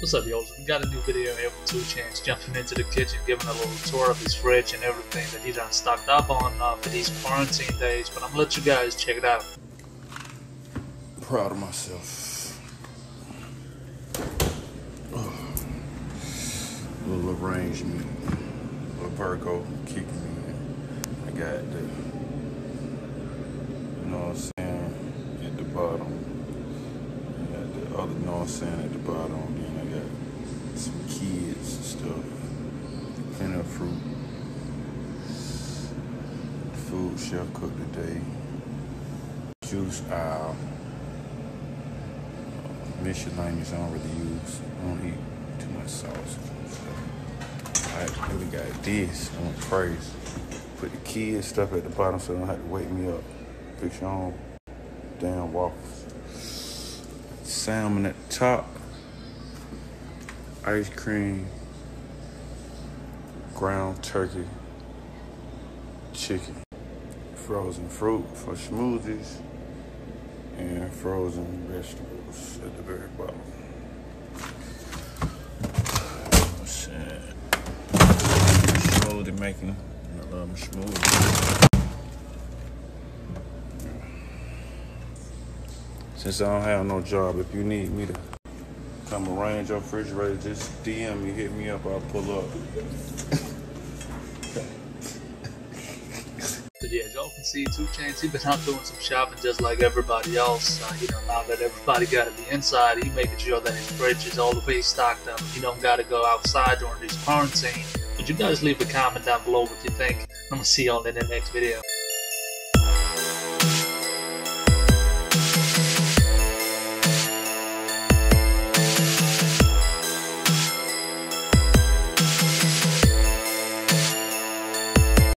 What's up, y'all? We got a new video here with Chainz jumping into the kitchen, giving a little tour of his fridge and everything that he done stocked up on for these quarantine days. But I'm gonna let you guys check it out. Proud of myself. Little arrangement, little Virgo kicking me in. I got the, you know what I'm saying, at the bottom. I got the other, you know what I'm saying, at the bottom. Then I got some kids and stuff. Plenty of fruit. Food chef cooked today. Juice aisle. Miscellaneous I don't really use. I don't eat too much sauce. Alright, we got this. I want praise. Put the kids stuff at the bottom so they don't have to wake me up. Fix your own damn waffles. Salmon at the top. Ice cream. Ground turkey. Chicken. Frozen fruit for smoothies. And frozen vegetables at the very bottom. Smoothie making. I love my smoothie. Since I don't have no job, if you need me to come arrange your refrigerator, just DM me, hit me up, I'll pull up. So yeah, as y'all can see, Chainz, he been out doing some shopping just like everybody else. Now that everybody got to be inside, he making sure that his fridge is all the way stocked up. You don't got to go outside during this quarantine. But you guys leave a comment down below what you think. I'm going to see y'all in the next video.